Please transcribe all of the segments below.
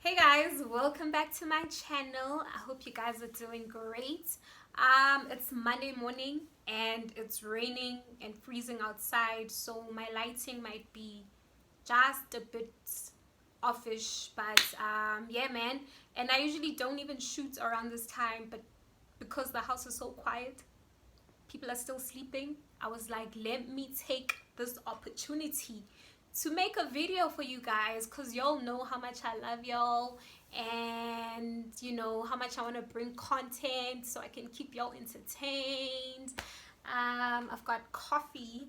Hey guys, welcome back to my channel. I hope you guys are doing great. It's Monday morning and it's raining and freezing outside, so my lighting might be just a bit offish, but yeah man. And I usually don't even shoot around this time, but because the house is so quiet, people are still sleeping, I was like, let me take this opportunity to make a video for you guys, because y'all know how much I love y'all, and you know how much I want to bring content so I can keep y'all entertained. I've got coffee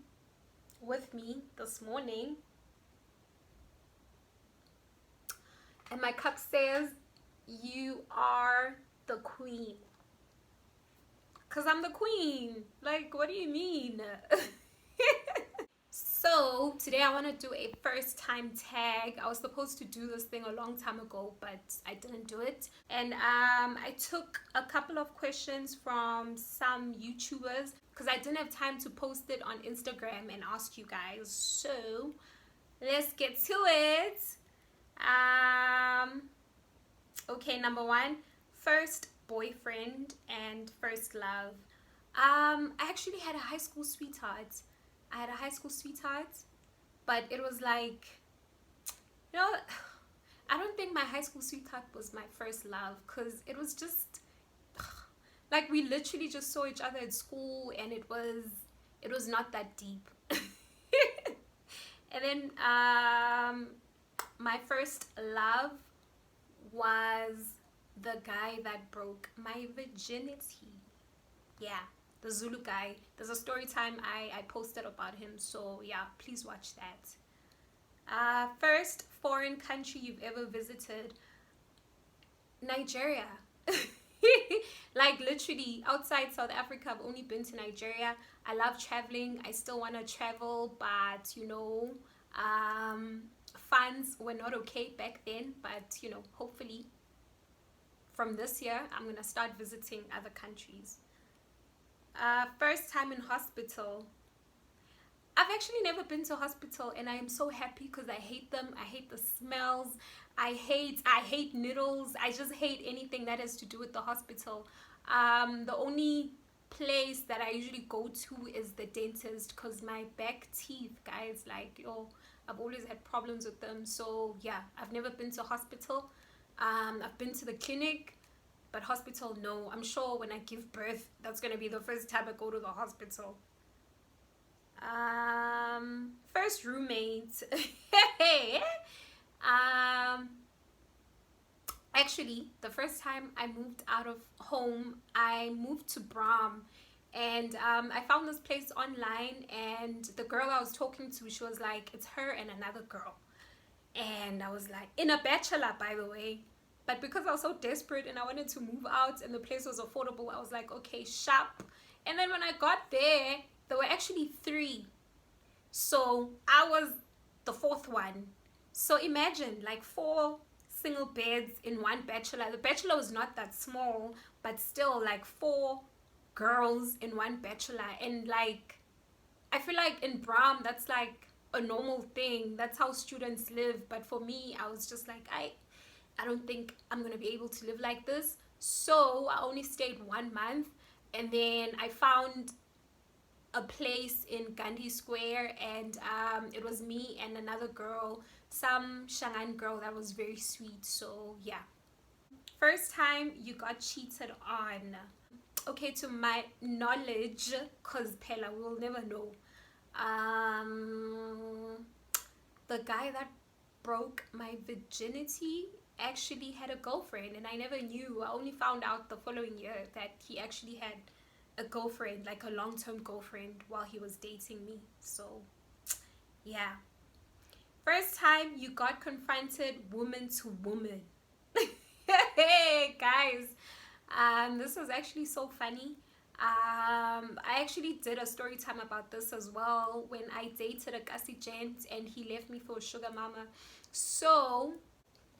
with me this morning, and my cup says, you are the queen. Because I'm the queen. Like, what do you mean? So today I want to do a first time tag. I was supposed to do this thing a long time ago, but I didn't do it. And I took a couple of questions from some YouTubers because I didn't have time to post it on Instagram and ask you guys. So let's get to it. Okay, number one, first boyfriend and first love. I actually had a high school sweetheart. But it was like, you know, I don't think my high school sweetheart was my first love, because it was just like we literally just saw each other at school, and it was not that deep. And then my first love was the guy that broke my virginity. Yeah, the Zulu guy. There's a story time I posted about him, so yeah, please watch that. First foreign country you've ever visited? Nigeria. Like literally outside South Africa, I've only been to Nigeria. I love traveling. I still want to travel, but you know, funds were not okay back then, but you know, hopefully from this year I'm gonna start visiting other countries. First time in hospital. I've actually never been to hospital, and I am so happy because I hate them. I hate the smells. I hate needles. I just hate anything that has to do with the hospital. The only place that I usually go to is the dentist, because my back teeth, guys, like, yo, I've always had problems with them. So yeah, I've never been to hospital. I've been to the clinic, but hospital, no. I'm sure when I give birth, that's gonna be the first time I go to the hospital. First roommate. Actually, the first time I moved out of home, I moved to Bram, and I found this place online, and the girl I was talking to, she was like, it's her and another girl. And I was like, in a bachelor, by the way. But because I was so desperate and I wanted to move out and the place was affordable, I was like, okay, shop. And then when I got there were actually 3. So I was the 4th one. So imagine, like, 4 single beds in one bachelor. The bachelor was not that small, but still, like, 4 girls in one bachelor. And like, I feel like in Bram, that's like a normal thing. That's how students live. But for me, I was just like, I don't think I'm gonna be able to live like this. So I only stayed 1 month, and then I found a place in Gandhi Square, and it was me and another girl, some Shangan girl that was very sweet. So yeah. First time you got cheated on? Okay, to my knowledge, cause Pella, we'll never know. The guy that broke my virginity actually had a girlfriend, and I never knew. I only found out the following year that he actually had a girlfriend, like a long-term girlfriend, while he was dating me. So yeah. First time you got confronted woman to woman. Hey guys, this was actually so funny. I actually did a story time about this as well, when I dated a Kasi gent and he left me for a sugar mama. So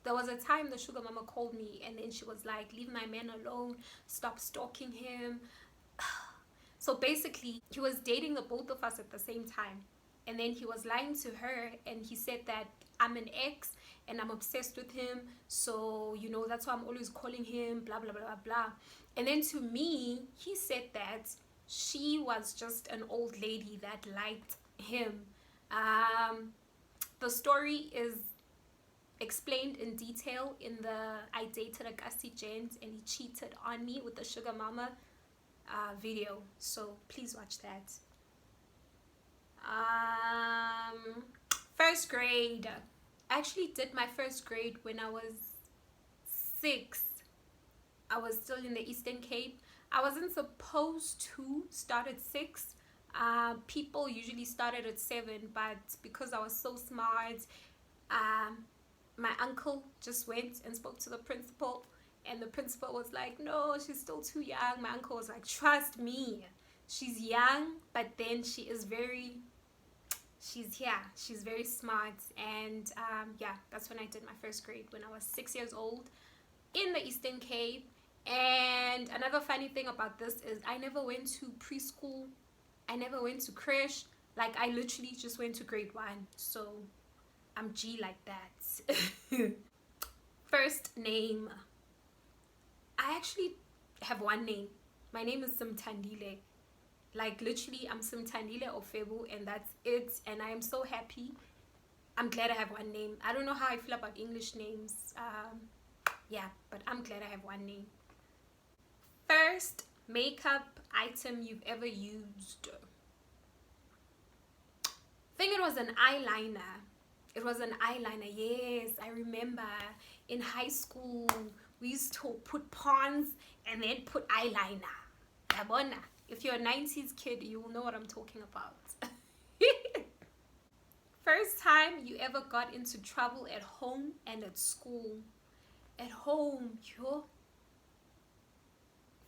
there was a time the sugar mama called me, and then she was like, leave my man alone, stop stalking him. So basically, he was dating the both of us at the same time, and then he was lying to her, and he said that I'm an ex and I'm obsessed with him. So, you know, that's why I'm always calling him, blah, blah, blah, blah, blah. And then to me, he said that she was just an old lady that liked him. The story is explained in detail in the I dated a Gusty gent and he cheated on me with the sugar mama video. So please watch that. First grade. I actually did my first grade when I was 6. I was still in the Eastern Cape. I wasn't supposed to start at 6. People usually started at 7, but because I was so smart, my uncle just went and spoke to the principal, and the principal was like, no, she's still too young. My uncle was like, trust me, she's young, but then she's very smart. And yeah, that's when I did my first grade, when I was 6 years old in the Eastern Cape. And another funny thing about this is I never went to preschool, I never went to creche. Like, I literally just went to grade 1. So I'm G like that. First name. I actually have one name. My name is Simtandile. Like, literally, I'm Simtandile Ofebu, and that's it. And I am so happy. I'm glad I have one name. I don't know how I feel about English names. Yeah, but I'm glad I have one name. First makeup item you've ever used. I think it was an eyeliner. It was an eyeliner, yes. I remember in high school, we used to put pons and then put eyeliner. Yabona. If you're a 90s kid, you will know what I'm talking about. First time you ever got into trouble at home and at school. At home, yo.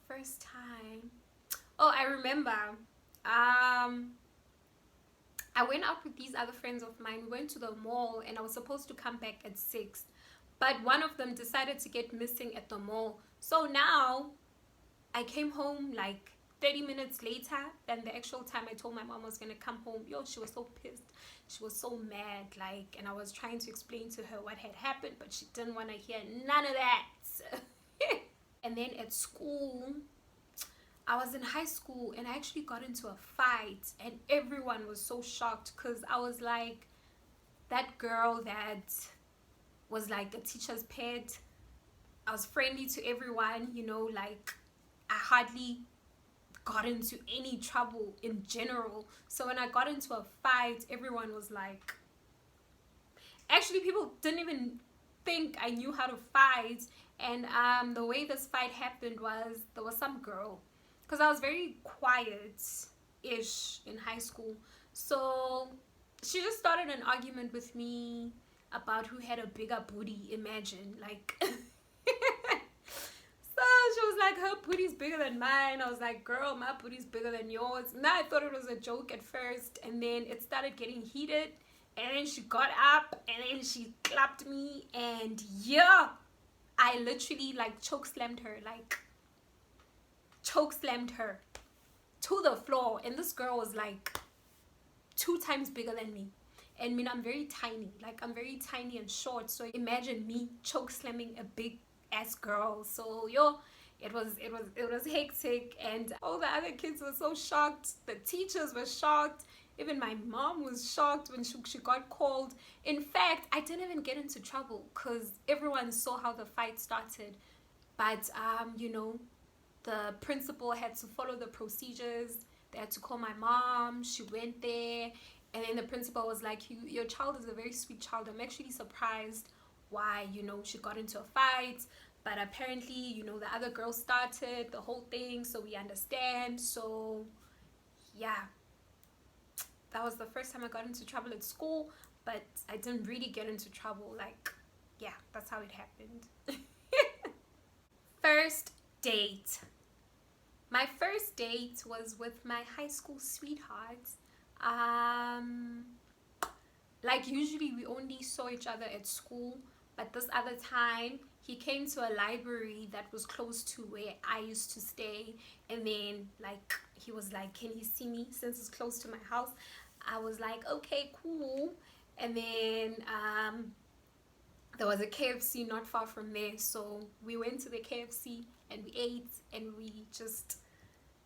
First time. Oh, I remember. I went out with these other friends of mine. We went to the mall and I was supposed to come back at 6. But one of them decided to get missing at the mall. So now I came home like 30 minutes later than the actual time I told my mom I was going to come home. Yo, she was so pissed. She was so mad. Like, and I was trying to explain to her what had happened, but she didn't want to hear none of that. And then at school, I was in high school and I actually got into a fight and everyone was so shocked because I was like that girl that was like a teacher's pet. I was friendly to everyone, you know, like I hardly got into any trouble in general. So when I got into a fight, everyone was like, actually people didn't even think I knew how to fight. And the way this fight happened was there was some girl, because I was very quiet-ish in high school. So she just started an argument with me about who had a bigger booty, imagine. Like, so she was like, her booty's bigger than mine. I was like, girl, my booty's bigger than yours. Now I thought it was a joke at first, and then it started getting heated, and then she got up, and then she clapped me, and yeah, I literally like choke slammed her to the floor. And this girl was like 2 times bigger than me, and I mean, I'm very tiny, like I'm very tiny and short. So imagine me choke slamming a big ass girl. So yo, it was hectic, and all the other kids were so shocked. The teachers were shocked. Even my mom was shocked when she got called. In fact, I didn't even get into trouble because everyone saw how the fight started. But you know, the principal had to follow the procedures. They had to call my mom. She went there, and then the principal was like, your child is a very sweet child. I'm actually surprised why, you know, she got into a fight, but apparently, you know, the other girl started the whole thing, so we understand. So yeah, that was the first time I got into trouble at school, but I didn't really get into trouble. Like, yeah, that's how it happened. First date. My first date was with my high school sweetheart. Like, usually we only saw each other at school, but this other time he came to a library that was close to where I used to stay, and then like he was like, can he see me since it's close to my house? I was like, okay, cool. And then there was a KFC not far from there, so we went to the KFC and we ate and we just,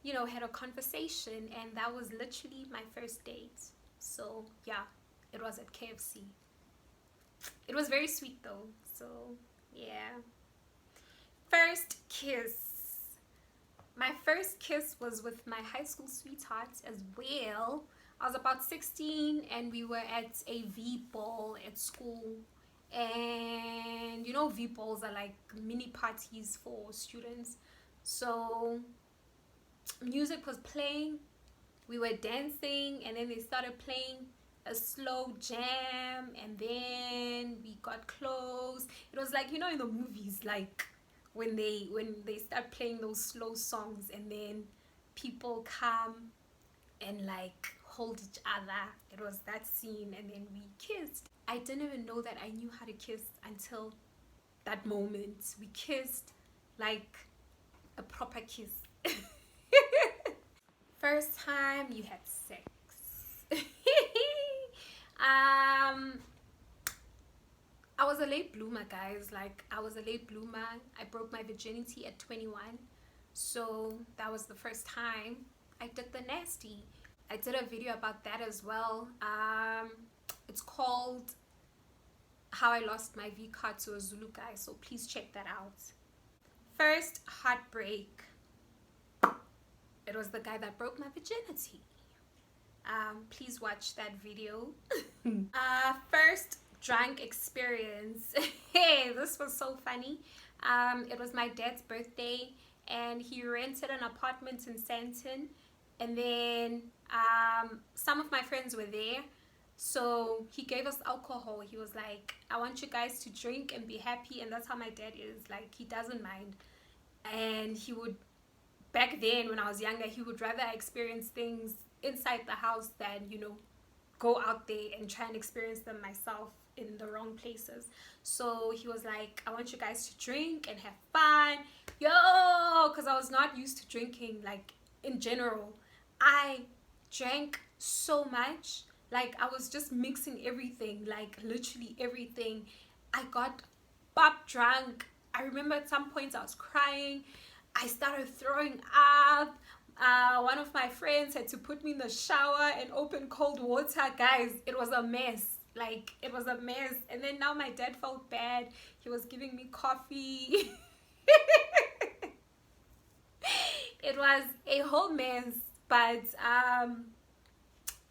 had a conversation, and that was literally my first date. So yeah, it was at KFC. It was very sweet though, so yeah. First kiss. My first kiss was with my high school sweetheart as well. I was about 16 and we were at a V ball at school. And V balls are like mini parties for students. So music was playing, we were dancing, and then they started playing a slow jam, and then we got close. It was like, in the movies, like when they start playing those slow songs and then people come and like hold each other. It was that scene, and then we kissed. I didn't even know that I knew how to kiss until that moment. We kissed like a proper kiss. First time you had sex. I was a late bloomer, guys. Like, I was a late bloomer. I broke my virginity at 21. So that was the first time I did the nasty. I did a video about that as well. It's called How I Lost My V Card to a Zulu Guy. So please check that out. First heartbreak. It was the guy that broke my virginity. Please watch that video. First drunk experience. Hey, this was so funny. It was my dad's birthday and he rented an apartment in Sandton, and then some of my friends were there, so he gave us alcohol. He was like, I want you guys to drink and be happy. And that's how my dad is, like, he doesn't mind. And he would, back then when I was younger, he would rather experience things inside the house than go out there and try and experience them myself in the wrong places. So he was like, I want you guys to drink and have fun, because I was not used to drinking. Like, in general, I drank so much, like I was just mixing everything, like literally everything. I got pop drunk. I remember at some points I was crying, I started throwing up. One of my friends had to put me in the shower and open cold water. Guys, it was a mess. Like, it was a mess. And then now my dad felt bad. He was giving me coffee. It was a whole mess. But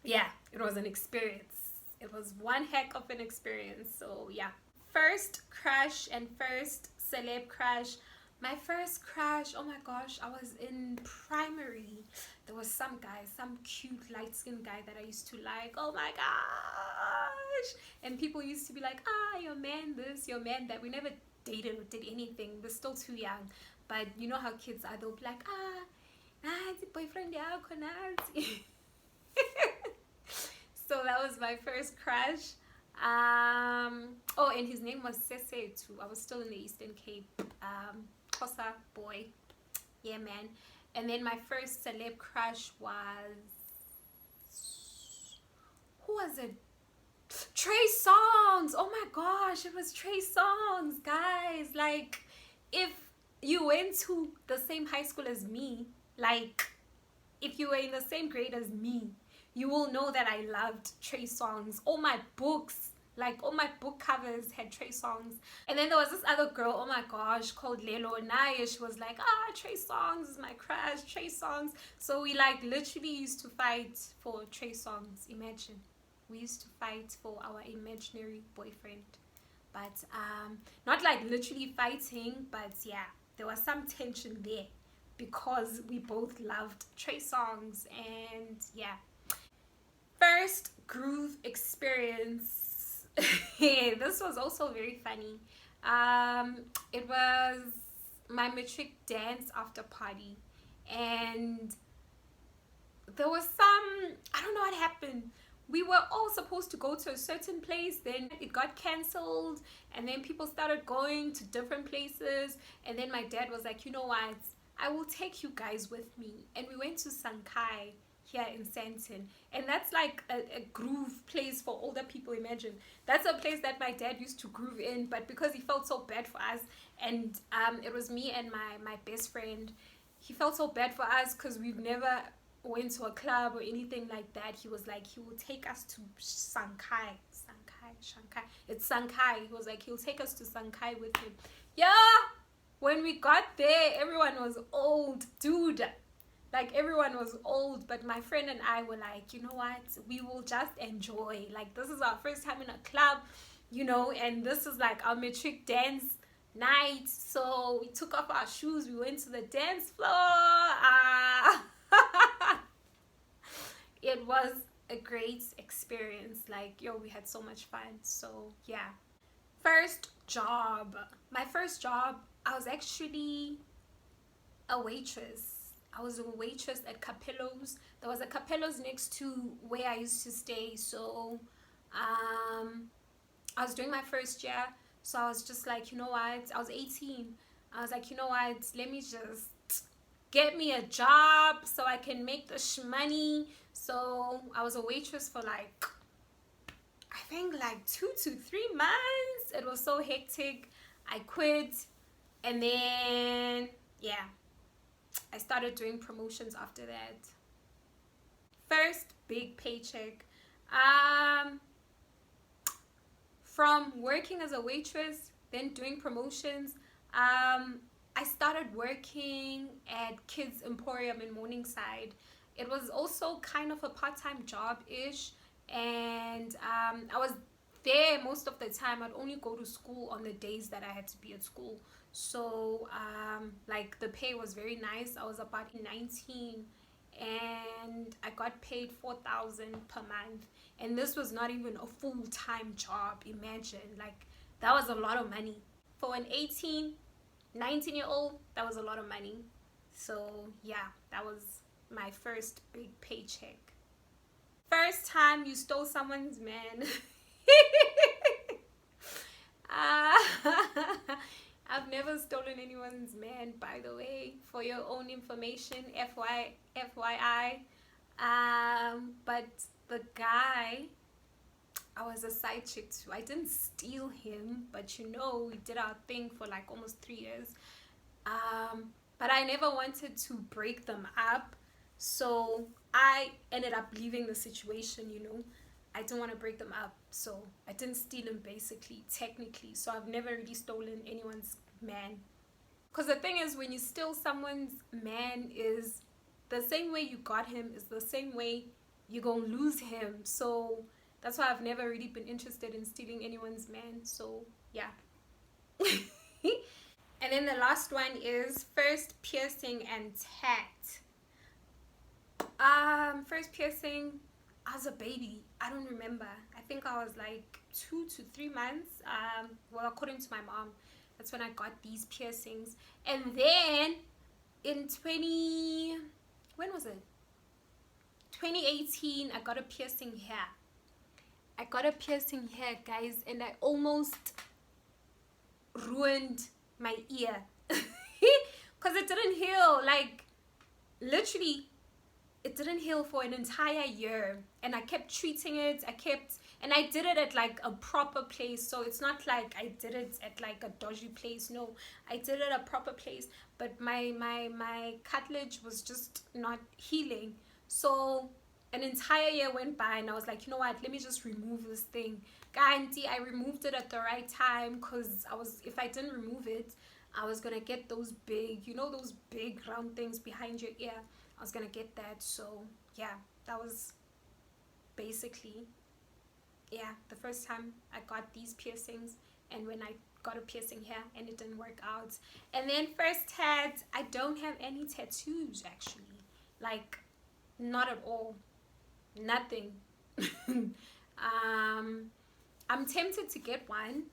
yeah, it was an experience. It was one heck of an experience. So yeah. First crush and first celeb crush. My first crush, oh my gosh, I was in primary. There was some guy, some cute light-skinned guy that I used to like. Oh my gosh. And people used to be like, your man this, your man that. We never dated or did anything. We're still too young. But you know how kids are. They'll be like, it's boyfriend. So that was my first crush. And his name was Sese too. I was still in the Eastern Cape. Xhosa boy. Yeah, man. And then my first celeb crush was, who was it? Trey Songz. Oh my gosh, it was Trey Songz, guys. Like, if you went to the same high school as me, like if you were in the same grade as me, you will know that I loved Trey Songz. All my books, like all my book covers had Trey Songz. And then there was this other girl, oh my gosh, called Lelo Naya. She was like, Trey Songz is my crush, Trey Songz. So we like literally used to fight for Trey Songz. Imagine, we used to fight for our imaginary boyfriend. But not like literally fighting, but yeah, there was some tension there because we both loved Trey Songz. And yeah, first groove experience. This was also very funny. It was my matric dance after party, and there was some, I don't know what happened. We were all supposed to go to a certain place, then it got cancelled, and then people started going to different places. And then my dad was like, you know what, I will take you guys with me. And we went to Sankai. here in Sandton. And that's like a groove place for older people. Imagine. That's a place that my dad used to groove in, but because he felt so bad for us, and it was me and my best friend, he felt so bad for us because we've never went to a club or anything like that. He was like, he will take us to Shanghai. It's Shanghai. He was like, he'll take us to Shanghai with him. Yeah. When we got there, everyone was old, dude. Like, everyone was old, but my friend and I were like, you know what? We will just enjoy. Like, this is our first time in a club, and this is like our matric dance night. So we took off our shoes. We went to the dance floor. It was a great experience. Like, we had so much fun. So, yeah. First job. My first job, I was actually a waitress. I was a waitress at Capello's. There was a Capello's next to where I used to stay. So I was doing my first year. So I was just like, you know what? I was 18. I was like, you know what? Let me just get me a job so I can make the shmoney. So I was a waitress for like, I think like 2 to 3 months. It was so hectic. I quit. And then, yeah, I started doing promotions after that. First big paycheck. From working as a waitress, then doing promotions, I started working at Kids Emporium in Morningside. It was also kind of a part-time job-ish, and I was there most of the time. I'd only go to school on the days that I had to be at school. So like, the pay was very nice. I was about 19 and I got paid 4,000 per month, and this was not even a full-time job. Imagine, like, that was a lot of money for an 19-year-old. That was a lot of money. So yeah, that was my first big paycheck. First time you stole someone's man. I've never stolen anyone's man, by the way, for your own information, FYI. But the guy, I was a side chick too. I didn't steal him, but we did our thing for like almost 3 years. But I never wanted to break them up, so I ended up leaving the situation. I didn't want to break them up, so I didn't steal him, basically, technically. So I've never really stolen anyone's man. Because the thing is, when you steal someone's man, is the same way you got him is the same way you're gonna lose him. So that's why I've never really been interested in stealing anyone's man. So yeah. And then the last one is first piercing and tat. First piercing, I was a baby. I don't remember. I think I was like 2 to 3 months. Well, according to my mom, that's when I got these piercings. And then in when was it? 2018, I got a piercing here. I got a piercing here, guys, and I almost ruined my ear because it didn't heal. Like, literally, it didn't heal for an entire year, and I kept treating it. And I did it at like a proper place. So it's not like I did it at like a dodgy place. No, I did it at a proper place, but my cartilage was just not healing. So an entire year went by, and I was like, you know what, let me just remove this thing. Guarantee I removed it at the right time, because if I didn't remove it, I was gonna get those big, those big round things behind your ear. I was gonna get that. So yeah, that was basically, the first time I got these piercings, and when I got a piercing here and it didn't work out. And then first tat, I don't have any tattoos, actually. Like, not at all. Nothing. I'm tempted to get one.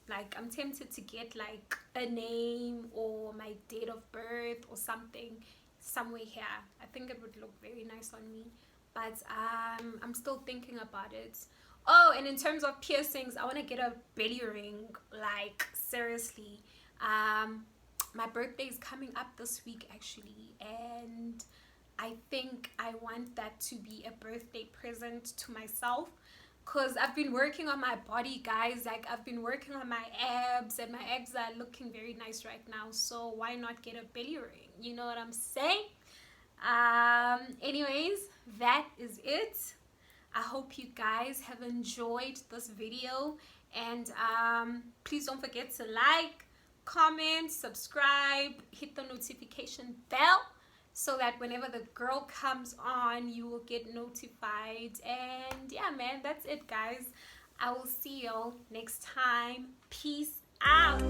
Like, I'm tempted to get like a name or my date of birth or something somewhere here. I think it would look very nice on me, but I'm still thinking about it. Oh, and in terms of piercings, I want to get a belly ring. Like, seriously. My birthday is coming up this week, actually, and I think I want that to be a birthday present to myself, because I've been working on my body, guys. Like, I've been working on my abs, and my abs are looking very nice right now. So why not get a belly ring? You know what I'm saying? Anyways, that is it. I hope you guys have enjoyed this video, and please don't forget to like, comment, subscribe, hit the notification bell, so that whenever the girl comes on, you will get notified. And yeah, man, that's it, guys. I will see y'all next time. Peace out.